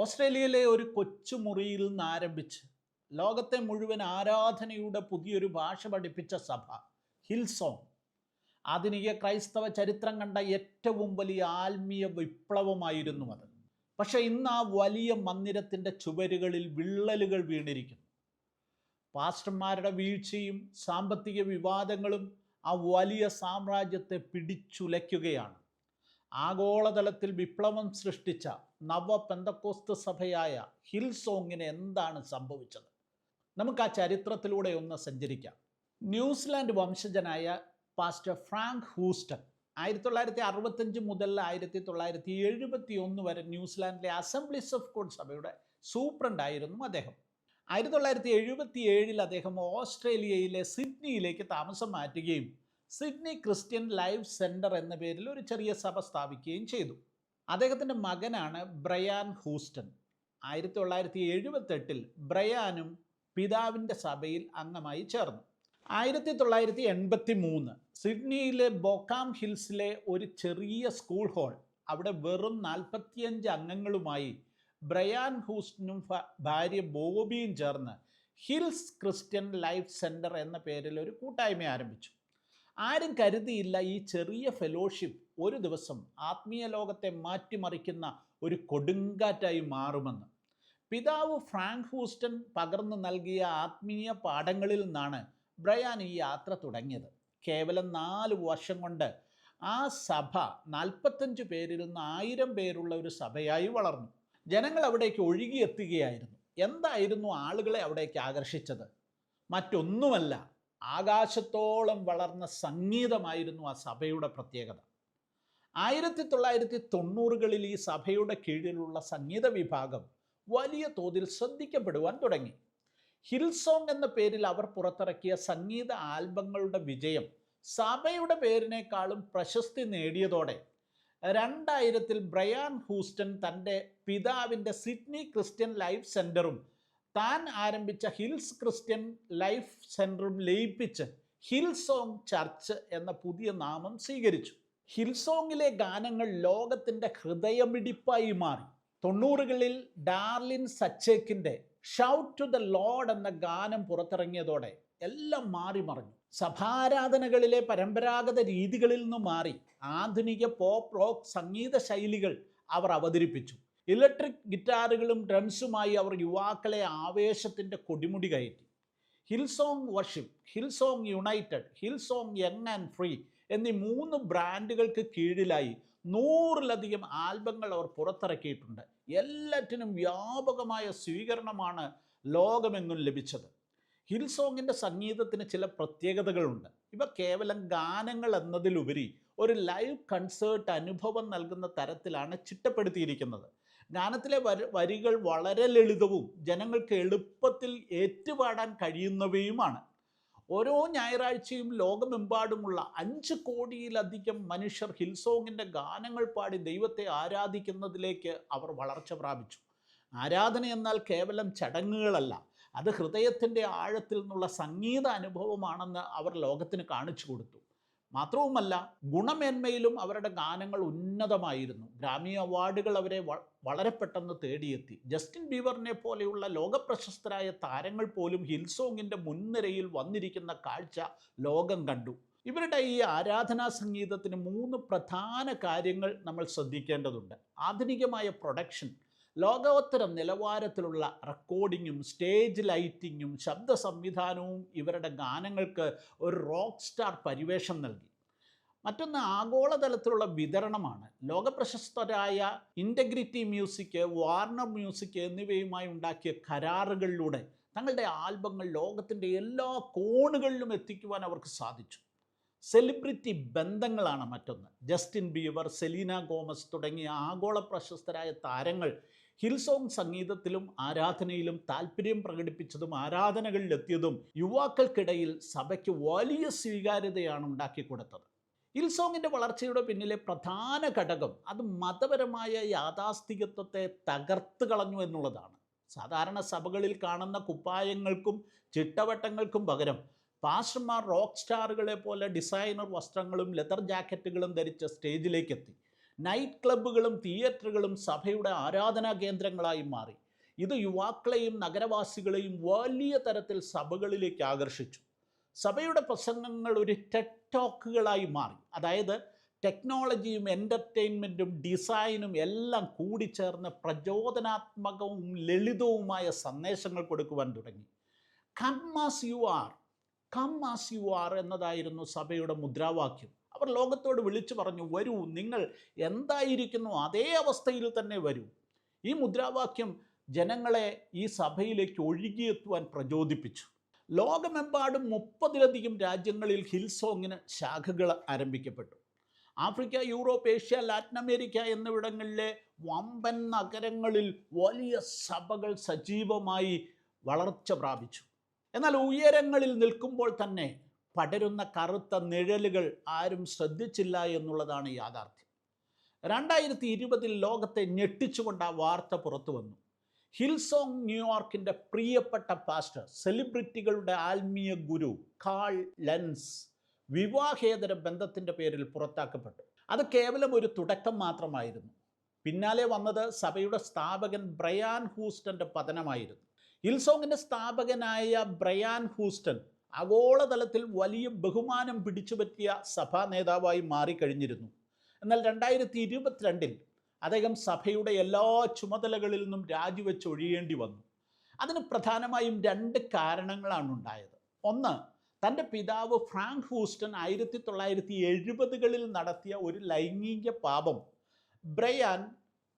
ഓസ്ട്രേലിയയിലെ ഒരു കൊച്ചു മുറിയിൽ നിന്ന് ആരംഭിച്ച് ലോകത്തെ മുഴുവൻ ആരാധനയുടെ പുതിയൊരു ഭാഷ പഠിപ്പിച്ച സഭ ഹിൽസോങ് ആധുനിക ക്രൈസ്തവ ചരിത്രം കണ്ട ഏറ്റവും വലിയ ആത്മീയ വിപ്ലവമായിരുന്നു അത്. പക്ഷേ ഇന്ന് ആ വലിയ മന്ദിരത്തിൻ്റെ ചുവരുകളിൽ വിള്ളലുകൾ വീണിരിക്കുന്നു. പാസ്റ്റർമാരുടെ വീഴ്ചയും സാമ്പത്തിക വിവാദങ്ങളും ആ വലിയ സാമ്രാജ്യത്തെ പിടിച്ചുലയ്ക്കുകയാണ്. ആഗോളതലത്തിൽ വിപ്ലവം സൃഷ്ടിച്ച നവ പെന്തക്കോസ്ത് സഭയായ ഹിൽസോങ്ങിന് എന്താണ് സംഭവിച്ചത്? നമുക്ക് ആ ചരിത്രത്തിലൂടെ ഒന്ന് സഞ്ചരിക്കാം. ന്യൂസിലാൻഡ് വംശജനായ പാസ്റ്റർ ഫ്രാങ്ക് ഹൂസ്റ്റൺ 1965 മുതൽ 1971 വരെ ന്യൂസിലാൻഡിലെ അസംബ്ലീസ് ഓഫ് ഗോഡ് സഭയുടെ സൂപ്രണ്ടായിരുന്നു അദ്ദേഹം. 1977 അദ്ദേഹം ഓസ്ട്രേലിയയിലെ സിഡ്നിയിലേക്ക് താമസം മാറ്റുകയും സിഡ്നി ക്രിസ്ത്യൻ ലൈഫ് സെൻറ്റർ എന്ന പേരിൽ ഒരു ചെറിയ സഭ സ്ഥാപിക്കുകയും ചെയ്തു. അദ്ദേഹത്തിൻ്റെ മകനാണ് ബ്രയാൻ ഹൂസ്റ്റൺ. 1978 ബ്രയാനും പിതാവിൻ്റെ സഭയിൽ അംഗമായി ചേർന്നു. 1983 സിഡ്നിയിലെ ബോക്കാം ഹിൽസിലെ ഒരു ചെറിയ സ്കൂൾ ഹാൾ, അവിടെ വെറും 45 അംഗങ്ങളുമായി ബ്രയാൻ ഹൂസ്റ്റനും ഭാര്യ ബോബിയും ചേർന്ന് ഹിൽസ് ക്രിസ്ത്യൻ ലൈഫ് സെൻറ്റർ എന്ന പേരിൽ ഒരു കൂട്ടായ്മ ആരംഭിച്ചു. ആരും കരുതിയില്ല ഈ ചെറിയ ഫെലോഷിപ്പ് ഒരു ദിവസം ആത്മീയ ലോകത്തെ മാറ്റിമറിക്കുന്ന ഒരു കൊടുങ്കാറ്റായി മാറുമെന്ന്. പിതാവ് ഫ്രാങ്ക് ഹൂസ്റ്റൺ പകർന്നു നൽകിയ ആത്മീയ പാഠങ്ങളിൽ നിന്നാണ് ബ്രയാൻ ഈ യാത്ര തുടങ്ങിയത്. കേവലം 4 വർഷം കൊണ്ട് ആ സഭ 45 പേരിൽ നിന്ന് 1000 പേരുള്ള ഒരു സഭയായി വളർന്നു. ജനങ്ങൾ അവിടേക്ക് ഒഴുകിയെത്തുകയായിരുന്നു. എന്തായിരുന്നു ആളുകളെ അവിടേക്ക് ആകർഷിച്ചത്? മറ്റൊന്നുമല്ല, ആകാശത്തോളം വളർന്ന സംഗീതമായിരുന്നു ആ സഭയുടെ പ്രത്യേകത. 1990കളിൽ ഈ സഭയുടെ കീഴിലുള്ള സംഗീത വിഭാഗം വലിയ തോതിൽ ശ്രദ്ധിക്കപ്പെടുവാൻ തുടങ്ങി. ഹിൽസോങ് എന്ന പേരിൽ അവർ പുറത്തിറക്കിയ സംഗീത ആൽബങ്ങളുടെ വിജയം സഭയുടെ പേരിനേക്കാളും പ്രശസ്തി നേടിയതോടെ 2000 ബ്രയാൻ ഹൂസ്റ്റൺ തൻ്റെ പിതാവിൻ്റെ സിഡ്നി ക്രിസ്ത്യൻ ലൈഫ് സെൻറ്ററും താൻ ആരംഭിച്ച ഹിൽസ് ക്രിസ്ത്യൻ ലൈഫ് സെൻറ്ററും ലയിപ്പിച്ച് ഹിൽസോങ് ചർച്ച് എന്ന പുതിയ നാമം സ്വീകരിച്ചു. ഹിൽസോങ്ങിലെ ഗാനങ്ങൾ ലോകത്തിൻ്റെ ഹൃദയമിടിപ്പായി മാറി. 90കളിൽ ഡാർലിൻ സച്ചേക്കിൻ്റെ ഷൗട്ട് ടു ദ ലോർഡ് എന്ന ഗാനം പുറത്തിറങ്ങിയതോടെ എല്ലാം മാറി മറിഞ്ഞു. സഭാരാധനകളിലെ പരമ്പരാഗത രീതികളിൽ നിന്ന് മാറി ആധുനിക പോപ്പ് റോക്ക് സംഗീത ശൈലികൾ അവർ അവതരിപ്പിച്ചു. ഇലക്ട്രിക് ഗിറ്റാറുകളും ഡ്രംസുമായി അവർ യുവാക്കളെ ആവേശത്തിൻ്റെ കൊടിമുടി കയറ്റി. Hillsong worship, Hillsong United, Hillsong young and free എന്നീ 3 ബ്രാൻഡുകൾക്ക് കീഴിലായി 100-ലധികം ആൽബങ്ങൾ അവർ പുറത്തിറക്കിയിട്ടുണ്ട്. എല്ലാറ്റിനും വ്യാപകമായ സ്വീകരണമാണ് ലോകമെങ്ങും ലഭിച്ചത്. ഹിൽസോങ്ങിൻ്റെ സംഗീതത്തിന് ചില പ്രത്യേകതകളുണ്ട്. ഇവ കേവലം ഗാനങ്ങൾ എന്നതിലുപരി ഒരു ലൈവ് കൺസേർട്ട് അനുഭവം നൽകുന്ന തരത്തിലാണ് ചിട്ടപ്പെടുത്തിയിരിക്കുന്നത്. ഗാനത്തിലെ വരികൾ വളരെ ലളിതവും ജനങ്ങൾക്ക് എളുപ്പത്തിൽ ഏറ്റുപാടാൻ കഴിയുന്നവയുമാണ്. ഓരോ ഞായറാഴ്ചയും ലോകമെമ്പാടുമുള്ള 5 കോടിയിലധികം മനുഷ്യർ ഹിൽസോങ്ങിൻ്റെ ഗാനങ്ങൾ പാടി ദൈവത്തെ ആരാധിക്കുന്നതിലേക്ക് അവർ വളർച്ച പ്രാപിച്ചു. ആരാധന എന്നാൽ കേവലം ചടങ്ങുകളല്ല, അത് ഹൃദയത്തിൻ്റെ ആഴത്തിൽ നിന്നുള്ള സംഗീത അനുഭവമാണെന്ന് അവർ ലോകത്തിന് കാണിച്ചു കൊടുത്തു. മാത്രവുമല്ല, ഗുണമേന്മയിലും അവരുടെ ഗാനങ്ങൾ ഉന്നതമായിരുന്നു. ഗ്രാമി അവാർഡുകൾ അവരെ വളരെ പെട്ടെന്ന് തേടിയെത്തി. ജസ്റ്റിൻ ബീവറിനെ പോലെയുള്ള ലോകപ്രശസ്തരായ താരങ്ങൾ പോലും ഹിൽസോങ്ങിൻ്റെ മുൻനിരയിൽ വന്നിരിക്കുന്ന കാഴ്ച ലോകം കണ്ടു. ഇവരുടെ ഈ ആരാധനാ സംഗീതത്തിന് 3 പ്രധാന കാര്യങ്ങൾ നമ്മൾ ശ്രദ്ധിക്കേണ്ടതുണ്ട്. ആധുനികമായ പ്രൊഡക്ഷൻ, ലോകോത്തര നിലവാരത്തിലുള്ള റെക്കോർഡിങ്ങും സ്റ്റേജ് ലൈറ്റിങ്ങും ശബ്ദ സംവിധാനവും ഇവരുടെ ഗാനങ്ങൾക്ക് ഒരു റോക്ക് സ്റ്റാർ പരിവേഷം നൽകി. മറ്റൊന്ന് ആഗോളതലത്തിലുള്ള വിതരണമാണ്. ലോകപ്രശസ്തരായ ഇൻ്റഗ്രിറ്റി മ്യൂസിക്, വാർണർ മ്യൂസിക് എന്നിവയുമായി ഉണ്ടാക്കിയ കരാറുകളിലൂടെ തങ്ങളുടെ ആൽബങ്ങൾ ലോകത്തിൻ്റെ എല്ലാ കോണുകളിലും എത്തിക്കുവാൻ അവർക്ക് സാധിച്ചു. സെലിബ്രിറ്റി ബന്ധങ്ങളാണ് മറ്റൊന്ന്. ജസ്റ്റിൻ ബീവർ, സെലീന ഗോമസ് തുടങ്ങിയ ആഗോള പ്രശസ്തരായ താരങ്ങൾ ഹിൽസോങ് സംഗീതത്തിലും ആരാധനയിലും താല്പര്യം പ്രകടിപ്പിച്ചതും ആരാധനകളിലെത്തിയതും യുവാക്കൾക്കിടയിൽ സഭയ്ക്ക് വലിയ സ്വീകാര്യതയാണ് ഉണ്ടാക്കിക്കൊടുത്തത്. ഹിൽസോങ്ങിൻ്റെ വളർച്ചയുടെ പിന്നിലെ പ്രധാന ഘടകം അത് മതപരമായ യാഥാസ്ഥികത്വത്തെ തകർത്ത് കളഞ്ഞു എന്നുള്ളതാണ്. സാധാരണ സഭകളിൽ കാണുന്ന കുപ്പായങ്ങൾക്കും ചിട്ടവട്ടങ്ങൾക്കും പകരം പാസ്റ്റർമാർ റോക്ക് സ്റ്റാറുകളെ പോലെ ഡിസൈനർ വസ്ത്രങ്ങളും ലെതർ ജാക്കറ്റുകളും ധരിച്ച സ്റ്റേജിലേക്കെത്തി. നൈറ്റ് ക്ലബ്ബുകളും തിയേറ്ററുകളും സഭയുടെ ആരാധനാ കേന്ദ്രങ്ങളായി മാറി. ഇത് യുവാക്കളെയും നഗരവാസികളെയും വലിയ തരത്തിൽ സഭകളിലേക്ക് ആകർഷിച്ചു. സഭയുടെ പ്രസംഗങ്ങൾ ഒരു ടെഡ് ടോക്കുകളായി മാറി. അതായത് ടെക്നോളജിയും എൻ്റർടൈൻമെൻറ്റും ഡിസൈനും എല്ലാം കൂടിച്ചേർന്ന് പ്രചോദനാത്മകവും ലളിതവുമായ സന്ദേശങ്ങൾ കൊടുക്കുവാൻ തുടങ്ങി. Come as you are, come as you are എന്നതായിരുന്നു സഭയുടെ മുദ്രാവാക്യം. അവർ ലോകത്തോട് വിളിച്ചു പറഞ്ഞു, വരൂ, നിങ്ങൾ എന്തായിരിക്കുന്നു അതേ അവസ്ഥയിൽ തന്നെ വരൂ. ഈ മുദ്രാവാക്യം ജനങ്ങളെ ഈ സഭയിലേക്ക് ഒഴുകിയെത്തുവാൻ പ്രചോദിപ്പിച്ചു. ലോകമെമ്പാടും 30-ലധികം രാജ്യങ്ങളിൽ ഹിൽസോങ്ങിന് ശാഖകൾ ആരംഭിക്കപ്പെട്ടു. Africa, Europe, Asia, Latin America എന്നിവിടങ്ങളിലെ വമ്പൻ നഗരങ്ങളിൽ വലിയ സഭകൾ സജീവമായി വളർച്ച പ്രാപിച്ചു. എന്നാൽ ഉയരങ്ങളിൽ നിൽക്കുമ്പോൾ തന്നെ പടരുന്ന കറുത്ത നിഴലുകൾ ആരും ശ്രദ്ധിച്ചില്ല എന്നുള്ളതാണ് യാഥാർത്ഥ്യം. 2020 ലോകത്തെ ഞെട്ടിച്ചുകൊണ്ട് ആ വാർത്ത പുറത്തു വന്നു. ഹിൽസോങ് ന്യൂയോർക്കിൻ്റെ പ്രിയപ്പെട്ട പാസ്റ്റർ, സെലിബ്രിറ്റികളുടെ ആത്മീയ ഗുരു കാൾ ലെൻസ് വിവാഹേതര ബന്ധത്തിൻ്റെ പേരിൽ പുറത്താക്കപ്പെട്ടു. അത് കേവലം ഒരു തുടക്കം മാത്രമായിരുന്നു. പിന്നാലെ വന്നത് സഭയുടെ സ്ഥാപകൻ ബ്രയാൻ ഹൂസ്റ്റൻ്റെ പതനമായിരുന്നു. ഹിൽസോങ്ങിൻ്റെ സ്ഥാപകനായ ബ്രയാൻ ഹൂസ്റ്റൺ ആഗോളതലത്തിൽ വലിയ ബഹുമാനം പിടിച്ചുപറ്റിയ സഭാ നേതാവായി മാറിക്കഴിഞ്ഞിരുന്നു. എന്നാൽ 2022 അദ്ദേഹം സഭയുടെ എല്ലാ ചുമതലകളിൽ നിന്നും രാജിവെച്ച് ഒഴിയേണ്ടി വന്നു. അതിന് പ്രധാനമായും 2 കാരണങ്ങളാണ് ഉണ്ടായത്. ഒന്ന്, തൻ്റെ പിതാവ് ഫ്രാങ്ക് ഹൂസ്റ്റൺ 1970-കളിൽ നടത്തിയ ഒരു ലൈംഗിക പാപം ബ്രയാൻ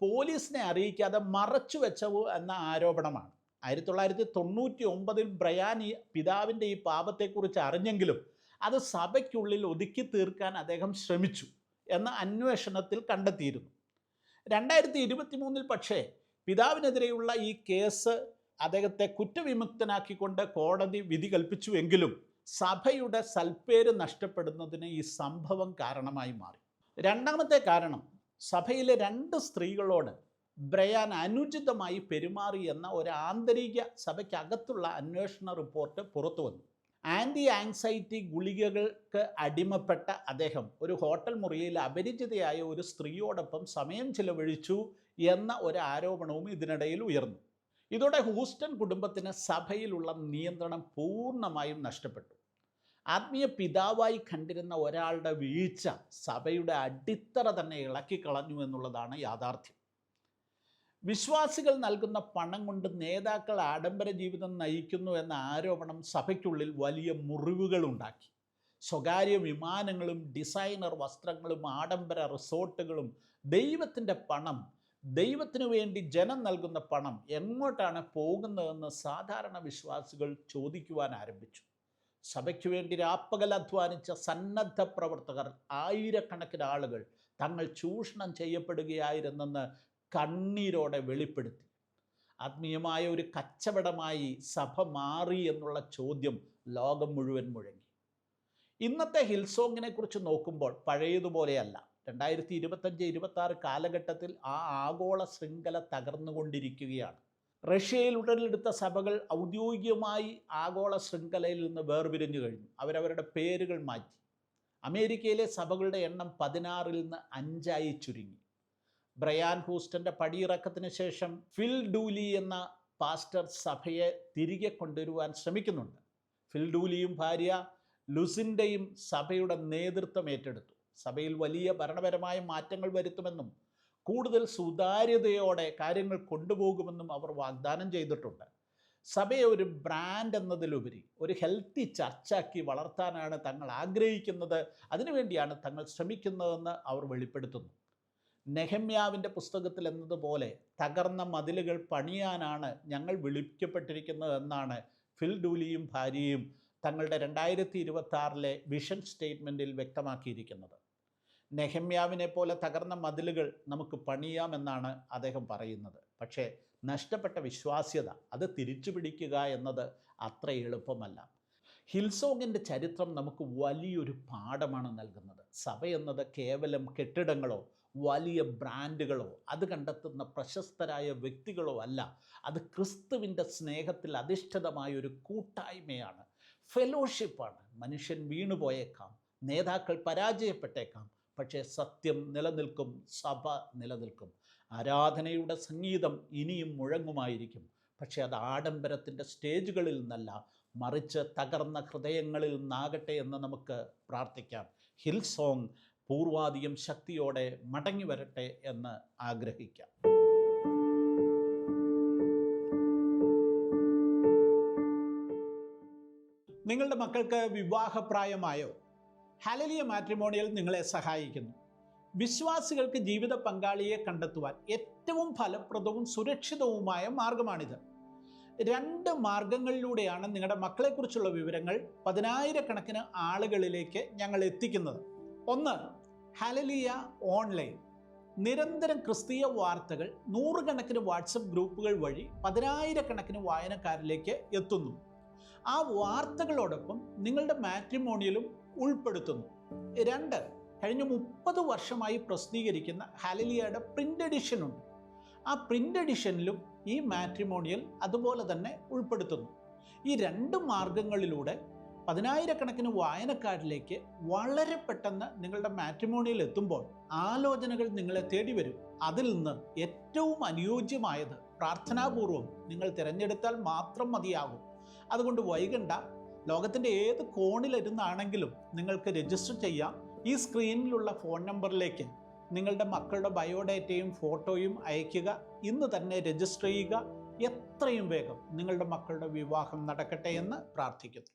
പോലീസിനെ അറിയിക്കാതെ മറച്ചു വെച്ചവോ എന്ന ആരോപണമാണ്. 1999 ബ്രയാൻ പിതാവിൻ്റെ ഈ പാപത്തെക്കുറിച്ച് അറിഞ്ഞെങ്കിലും അത് സഭയ്ക്കുള്ളിൽ ഒതുക്കി തീർക്കാൻ അദ്ദേഹം ശ്രമിച്ചു എന്ന് അന്വേഷണത്തിൽ കണ്ടെത്തിയിരുന്നു. 2023 പക്ഷേ പിതാവിനെതിരെയുള്ള ഈ കേസ് അദ്ദേഹത്തെ കുറ്റവിമുക്തനാക്കിക്കൊണ്ട് കോടതി വിധി കൽപ്പിച്ചുവെങ്കിലും സഭയുടെ സൽപ്പേര് നഷ്ടപ്പെടുന്നതിന് ഈ സംഭവം കാരണമായി മാറി. രണ്ടാമത്തെ കാരണം, സഭയിലെ 2 സ്ത്രീകളോട് ബ്രയാൻ അനുചിതമായി പെരുമാറി എന്ന ഒരു ആന്തരിക സഭയ്ക്കകത്തുള്ള അന്വേഷണ റിപ്പോർട്ട് പുറത്തു വന്നു. ആൻറ്റി ആങ്സൈറ്റി ഗുളികകൾക്ക് അടിമപ്പെട്ട അദ്ദേഹം ഒരു ഹോട്ടൽ മുറിയിൽ അപരിചിതയായ ഒരു സ്ത്രീയോടൊപ്പം സമയം ചിലവഴിച്ചു എന്ന ഒരു ആരോപണവും ഇതിനിടയിൽ ഉയർന്നു. ഇതോടെ ഹൂസ്റ്റൺ കുടുംബത്തിന് സഭയിലുള്ള നിയന്ത്രണം പൂർണ്ണമായും നഷ്ടപ്പെട്ടു. ആത്മീയ പിതാവായി കണ്ടിരുന്ന ഒരാളുടെ വീഴ്ച സഭയുടെ അടിത്തറ തന്നെ ഇളക്കിക്കളഞ്ഞു എന്നുള്ളതാണ് യാഥാർത്ഥ്യം. വിശ്വാസികൾ നൽകുന്ന പണം കൊണ്ട് നേതാക്കൾ ആഡംബര ജീവിതം നയിക്കുന്നു എന്ന ആരോപണം സഭയ്ക്കുള്ളിൽ വലിയ മുറിവുകൾ ഉണ്ടാക്കി. സ്വകാര്യ വിമാനങ്ങളും ഡിസൈനർ വസ്ത്രങ്ങളും ആഡംബര റിസോർട്ടുകളും ദൈവത്തിൻ്റെ പണം, ദൈവത്തിനു വേണ്ടി ജനം നൽകുന്ന പണം എങ്ങോട്ടാണ് പോകുന്നതെന്ന് സാധാരണ വിശ്വാസികൾ ചോദിക്കുവാൻ ആരംഭിച്ചു. സഭയ്ക്ക് വേണ്ടി രാപ്പകൽ അധ്വാനിച്ച സന്നദ്ധ പ്രവർത്തകർ, ആയിരക്കണക്കിന് ആളുകൾ തങ്ങൾ ചൂഷണം ചെയ്യപ്പെടുകയായിരുന്നെന്ന് കണ്ണീരോടെ വെളിപ്പെടുത്തി. ആത്മീയമായ ഒരു കച്ചവടമായി സഭ മാറി എന്നുള്ള ചോദ്യം ലോകം മുഴുവൻ മുഴങ്ങി. ഇന്നത്തെ ഹിൽസോങ്ങിനെ കുറിച്ച് നോക്കുമ്പോൾ പഴയതുപോലെയല്ല. 2025-26 കാലഘട്ടത്തിൽ ആ ആഗോള ശൃംഖല തകർന്നുകൊണ്ടിരിക്കുകയാണ്. റഷ്യയിൽ ഉടലെടുത്ത സഭകൾ ഔദ്യോഗികമായി ആഗോള ശൃംഖലയിൽ നിന്ന് വേർപിരിഞ്ഞു കഴിഞ്ഞു. അവരവരുടെ പേരുകൾ മാറ്റി. അമേരിക്കയിലെ സഭകളുടെ എണ്ണം 16-ൽ നിന്ന് 5ആയി ചുരുങ്ങി. ബ്രയാൻ ഹൂസ്റ്റൻ്റെ പടിയിറക്കത്തിന് ശേഷം ഫിൽ ഡൂലി എന്ന പാസ്റ്റർ സഭയെ തിരികെ കൊണ്ടുവരുവാൻ ശ്രമിക്കുന്നുണ്ട്. ഫിൽ ഡൂലിയും ഭാര്യ ലുസിൻ്റെയും സഭയുടെ നേതൃത്വം ഏറ്റെടുത്തു. സഭയിൽ വലിയ ഭരണപരമായ മാറ്റങ്ങൾ വരുത്തുമെന്നും കൂടുതൽ സുതാര്യതയോടെ കാര്യങ്ങൾ കൊണ്ടുപോകുമെന്നും അവർ വാഗ്ദാനം ചെയ്തിട്ടുണ്ട്. സഭയെ ഒരു ബ്രാൻഡ് എന്നതിലുപരി ഒരു ഹെൽത്തി ചർച്ചാക്കി വളർത്താനാണ് തങ്ങൾ ആഗ്രഹിക്കുന്നത്. അതിനുവേണ്ടിയാണ് തങ്ങൾ ശ്രമിക്കുന്നതെന്ന് അവർ വെളിപ്പെടുത്തുന്നു. നെഹമ്യാവിൻ്റെ പുസ്തകത്തിൽ എന്നതുപോലെ തകർന്ന മതിലുകൾ പണിയാനാണ് ഞങ്ങൾ വിളിക്കപ്പെട്ടിരിക്കുന്നതെന്നാണ് ഫിൽ ഡൂലിയും ഭാര്യയും തങ്ങളുടെ 2026 വിഷൻ സ്റ്റേറ്റ്മെൻറ്റിൽ വ്യക്തമാക്കിയിരിക്കുന്നത്. നെഹമ്യാവിനെ പോലെ തകർന്ന മതിലുകൾ നമുക്ക് പണിയാമെന്നാണ് അദ്ദേഹം പറയുന്നത്. പക്ഷേ നഷ്ടപ്പെട്ട വിശ്വാസ്യത അത് തിരിച്ചു പിടിക്കുക എന്നത് അത്ര എളുപ്പമല്ല. ഹിൽസോങ്ങിൻ്റെ ചരിത്രം നമുക്ക് വലിയൊരു പാഠമാണ് നൽകുന്നത്. സഭ എന്നത് കേവലം കെട്ടിടങ്ങളോ വലിയ ബ്രാൻഡുകളോ അത് കണ്ടെത്തുന്ന പ്രശസ്തരായ വ്യക്തികളോ അല്ല. അത് ക്രിസ്തുവിൻ്റെ സ്നേഹത്തിൽ അധിഷ്ഠിതമായ ഒരു കൂട്ടായ്മയാണ്, ഫെലോഷിപ്പാണ്. മനുഷ്യൻ വീണുപോയേക്കാം, നേതാക്കൾ പരാജയപ്പെട്ടേക്കാം, പക്ഷേ സത്യം നിലനിൽക്കും, സഭ നിലനിൽക്കും. ആരാധനയുടെ സംഗീതം ഇനിയും മുഴങ്ങുമായിരിക്കും. പക്ഷേ അത് ആഡംബരത്തിൻ്റെ സ്റ്റേജുകളിൽ നിന്നല്ല, മറിച്ച് തകർന്ന ഹൃദയങ്ങളിൽ നിന്നാകട്ടെ എന്ന് നമുക്ക് പ്രാർത്ഥിക്കാം. ഹിൽ സോങ് പൂർവാധികം ശക്തിയോടെ മടങ്ങി വരട്ടെ എന്ന് ആഗ്രഹിക്കാം. നിങ്ങളുടെ മക്കൾക്ക് വിവാഹപ്രായമായോ? ഹല്ലേലൂയ മാട്രിമോണിയൽ നിങ്ങളെ സഹായിക്കുന്നു. വിശ്വാസികൾക്ക് ജീവിത പങ്കാളിയെ കണ്ടെത്തുവാൻ ഏറ്റവും ഫലപ്രദവും സുരക്ഷിതവുമായ മാർഗമാണിത്. 2 മാർഗങ്ങളിലൂടെയാണ് നിങ്ങളുടെ മക്കളെക്കുറിച്ചുള്ള വിവരങ്ങൾ 10,000-കണക്കിന് ആളുകളിലേക്ക് ഞങ്ങൾ എത്തിക്കുന്നത്. ഒന്ന്, ഹല്ലേലൂയ ഓൺലൈൻ. നിരന്തരം ക്രിസ്തീയ വാർത്തകൾ 100 വാട്സപ്പ് ഗ്രൂപ്പുകൾ വഴി 10,000-കണക്കിന് വായനക്കാരിലേക്ക് എത്തുന്നു. ആ വാർത്തകളോടൊപ്പം നിങ്ങളുടെ മാട്രിമോണിയലും ഉൾപ്പെടുത്തുന്നു. 2, കഴിഞ്ഞ 30 വർഷമായി പ്രസിദ്ധീകരിക്കുന്ന ഹല്ലേലൂയയുടെ പ്രിൻ്റ് എഡിഷൻ ഉണ്ട്. ആ പ്രിൻ്റ് എഡിഷനിലും ഈ മാട്രിമോണിയൽ അതുപോലെ തന്നെ ഉൾപ്പെടുത്തുന്നു. ഈ 2 മാർഗങ്ങളിലൂടെ 10,000-കണക്കിന് വായനക്കാരിലേക്ക് വളരെ പെട്ടെന്ന് നിങ്ങളുടെ മാട്രിമോണിയൽ എത്തുമ്പോൾ ആലോചനകൾ നിങ്ങളെ തേടി വരും. അതിൽ നിന്ന് ഏറ്റവും അനുയോജ്യമായത് പ്രാർത്ഥനാപൂർവം നിങ്ങൾ തിരഞ്ഞെടുത്താൽ മാത്രം മതിയാകും. അതുകൊണ്ട് വൈകണ്ട. ലോകത്തിൻ്റെ ഏത് കോണിലിരുന്നാണെങ്കിലും നിങ്ങൾക്ക് രജിസ്റ്റർ ചെയ്യാം. ഈ സ്ക്രീനിലുള്ള ഫോൺ നമ്പറിലേക്ക് നിങ്ങളുടെ മക്കളുടെ ബയോഡേറ്റയും ഫോട്ടോയും അയയ്ക്കുക. ഇന്ന് തന്നെ രജിസ്റ്റർ ചെയ്യുക. എത്രയും വേഗം നിങ്ങളുടെ മക്കളുടെ വിവാഹം നടക്കട്ടെ എന്ന് പ്രാർത്ഥിക്കുന്നു.